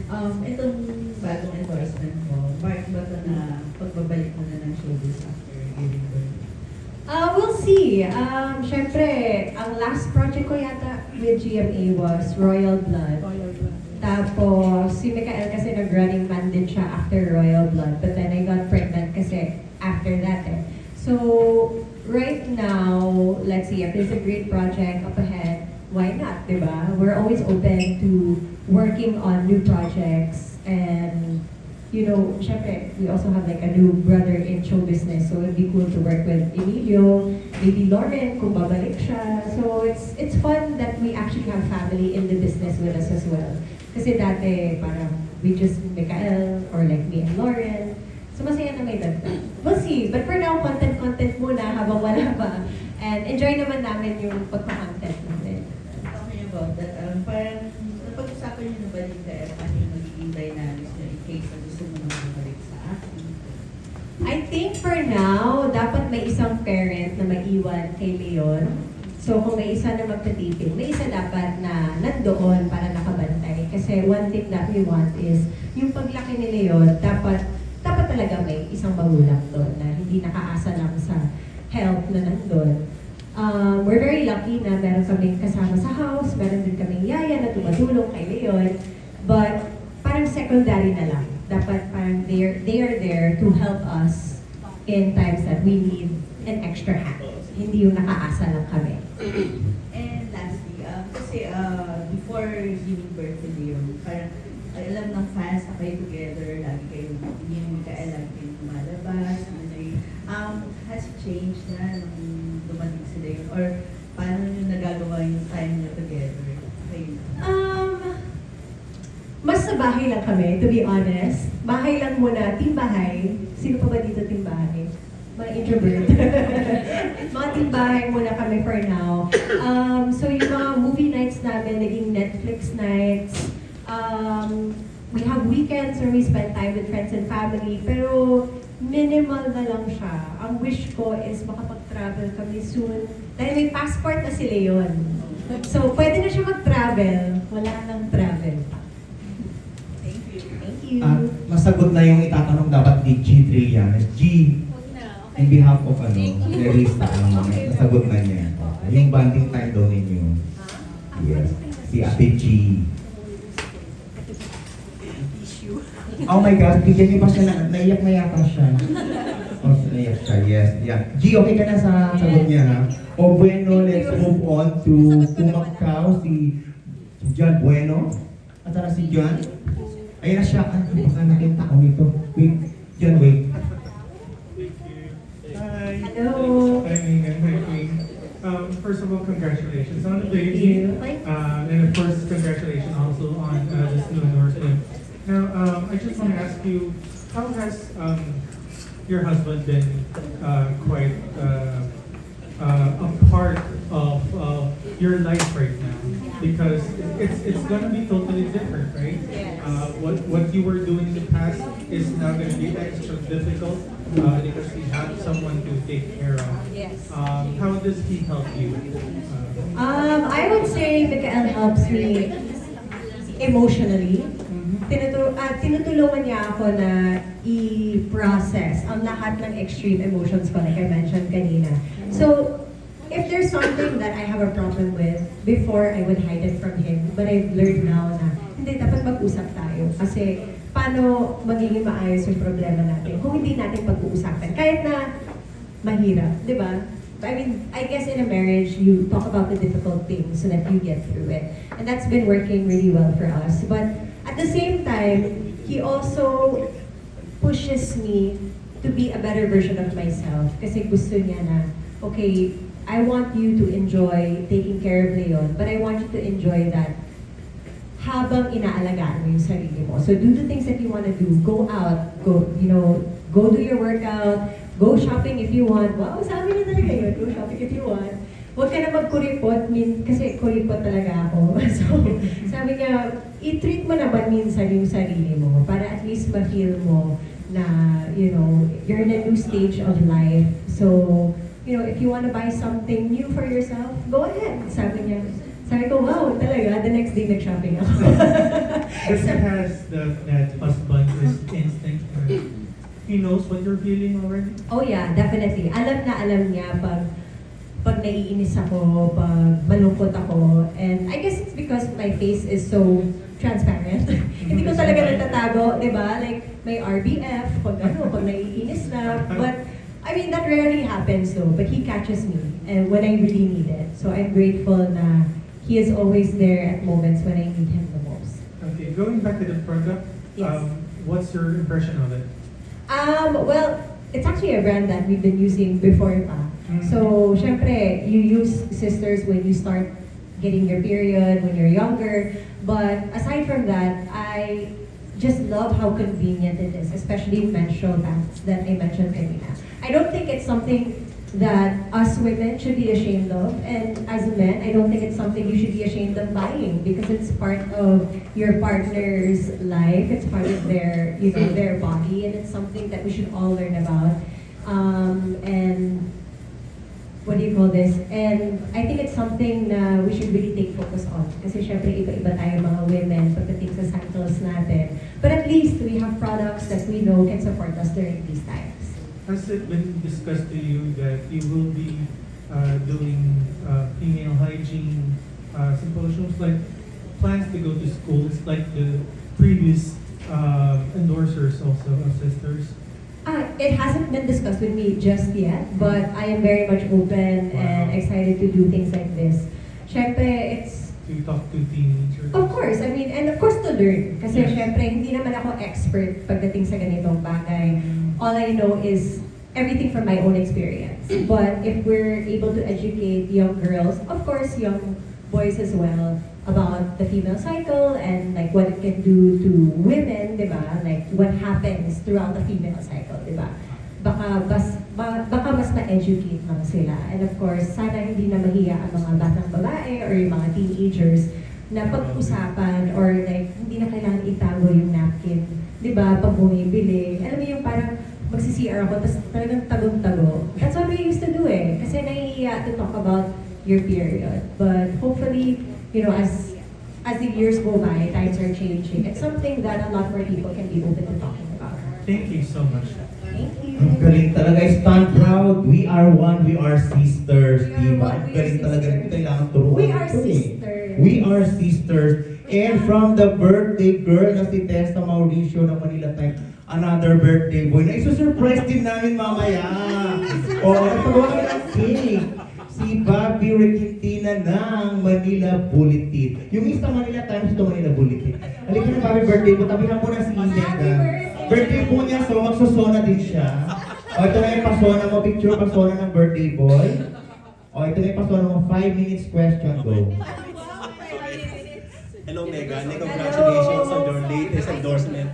Itong bagong endorsement mo, mark ba ito na pagbabalik mo na ng showbiz after giving birth? We'll see. Syempre, ang last project ko yata with GMA was Royal Blood. Tapos, si Mikael kasi nag-running man din siya after Royal Blood. But then I got pregnant kasi after that eh. So, right now, let's see, if there's a great project up ahead, why not, diba? We're always open to working on new projects and you know, syempre, we also have like a new brother in show business, so it'd be cool to work with Emilio, maybe Lauren kung babalik siya. So it's fun that we actually have family in the business with us as well. Kasi dati parang we just Mikael or like me and Lauren. So masaya na may dagdag. We'll see. But for now, content muna habang wala pa. And enjoy naman namin yung pagpa-content namin. Talking about that, parang napag-usapan niyo na ba din kaya paano yung magiging dynamics niyo in case na gusto mo nang bumalik sa akin? I think for now, dapat may isang parent na maiwan kay Leon. So kung may isa na magtatipid, may isa dapat na nandoon para nakabantay. Kasi one thing that we want is, yung paglaki ni Leon, dapat talaga may isang magulang doon na hindi nakaasa lang sa help na nandun. We're very lucky na meron kaming kasama sa house, meron din kaming yaya na tumutulong kay Leon. But parang secondary na lang. Dapat parang they are there to help us in times that we need an extra hand. Hindi yung nakaasa lang kami. And lastly, kasi before giving birth to Leo, parang alam ng fans na kayo together, lagi kayo, hindi yung Mikael, lagi kayo lumalabas, has it changed na nung dumating sila yun? Or paano nyo nagagawa yung time nyo together? Kayo. Mas sa bahay lang kami, to be honest. Bahay lang muna, team bahay. Sino pa ba dito team bahay? Mga introvert. Mga team bahay muna kami for now. So yung mga movie nights namin, naging Netflix nights. We have weekends where we spend time with friends and family. Pero minimal na lang siya. Ang wish ko is makapag-travel kami soon. Dahil may passport na si Leon. So pwede na siya mag-travel. Wala nang travel pa. Thank you. Thank you. Masagot na yung itatanong dapat ni G. Trillanes. G, in behalf of Nerista, nasagot na niya. Yung bonding time daw ninyo. Yes. Si Ate G. Oh my God, bigyan niyo pa siya na, naiyak na yata siya. Oh, naiyak siya, yes. Yeah. G, okay ka na sa sagot niya, ha? O bueno, let's move on to Pumakaw, si John Bueno. At saka si John. Ayun na siya. Ay, baka natin tao nito. Wait, John, wait. Hi. Hello. Hi, Megan. Hi, Queen. First of all, congratulations on the Thank baby. you. And of course, congratulations also on this new endorsement. Now, I just want to ask you, how has your husband been quite a part of your life right now? Because it's gonna be totally different, right? Yes. What you were doing in the past is now gonna be extra difficult because you have someone to take care of. Yes. How does he help you? I would say Mikael helps me emotionally. Tinutulungan niya ako na i-process ang lahat ng extreme emotions ko, like I mentioned kanina. So, if there's something that I have a problem with, before I would hide it from him, but I've learned now na, hindi, dapat mag-usap tayo. Kasi, paano magiging maayos yung problema natin kung hindi natin pag-uusapan? Kahit na mahirap, di ba? I mean, I guess in a marriage, you talk about the difficult things so that you get through it. And that's been working really well for us. But at the same time, he also pushes me to be a better version of myself. Kasi gusto niya na, okay, I want you to enjoy taking care of Leon, but I want you to enjoy that habang inaalagaan mo yung sarili mo. So do the things that you want to do. Go out, go do your workout, go shopping if you want. Wow, sabi niya talaga yun, go shopping if you want. Huwag ka na magkuripot, kasi kuripot talaga ako. So, sabi niya, i-treat mo naman minsan yung sarili mo para at least ma-feel mo na, you're in a new stage of life. So, if you want to buy something new for yourself, go ahead. Sabi niya, Sabi ko, wow, talaga, the next day nag-shopping ako. But he has that husband instinct where he knows what you're feeling already. Oh yeah, definitely. Alam na alam niya pag naiinis ako, pag malungkot ako. And I guess it's because my face is so transparent. Hindi ko talaga natatago, di ba? Like, may RBF, pag naiinis na. But, I mean, that rarely happens though. But he catches me and when I really need it. So I'm grateful na he is always there at moments when I need him the most. Okay, going back to the product, Yes. what's your impression of it? Well, it's actually a brand that we've been using before pa. So, syempre, you use Sisters when you start getting your period, when you're younger. But aside from that, I just love how convenient it is, especially menstrual pads that I mentioned kanina. I don't think it's something that us women should be ashamed of, and as men, I don't think it's something you should be ashamed of buying because it's part of your partner's life, it's part of their, you know, their body, and it's something that we should all learn about. And what do you call this? And I think it's something na we should really take focus on. Kasi syempre iba-iba tayo mga women pagdating sa cycles natin. But at least we have products that we know can support us during these times. Has it been discussed to you that you will be doing female hygiene symposiums, like plans to go to schools like the previous endorsers also of Sisters? It hasn't been discussed with me just yet, but I am very much open and Wow. excited to do things like this. Syempre, it's To talk to teenagers? of course, I mean, and of course to learn. Kasi Yes. syempre, hindi naman ako expert pagdating sa ganitong bagay. All I know is everything from my own experience. But if we're able to educate young girls, of course young boys as well, about the female cycle and like what it can do to women, di ba? Like what happens throughout the female cycle, di ba? Baka mas ma-educate lang sila. And of course, sana hindi na mahiya ang mga batang babae or yung mga teenagers na pag-usapan or like hindi na kailangan itago yung napkin. Di ba? Pag bumibili. Alam mo yung parang magsi-CR ako, tapos talagang tagong-tago. That's what we used to do eh. Kasi nahihiya to talk about your period. But hopefully, you know, as the years go by, times are changing. It's something that a lot more people can be open to talking about. Thank you so much. Thank you. Ang galing talaga. Stand proud. We are one. We are sisters. We are Diba? one, Ang we are galing talaga. sisters. Hindi kailangan turuan. We are ito eh. sisters. We are sisters. And from the birthday girl na si Tessa Mauricio ng Manila Times, another birthday boy na isusurprise din namin mamaya. O, nagpagawa ka ng cake. Si Bobby Requintina ng Manila Bulletin. Yung isa Manila Times, ito Manila Bulletin. Halika na, Bobby, birthday mo. Tabihan mo na si Ineka. birthday! Birthday po niya, so magsusona din siya. O, ito na yung pasona mo. Picture pasona ng birthday boy. O, ito na yung pasona mo. 5 minutes question, go. Hello, Megan. Congratulations on your latest endorsement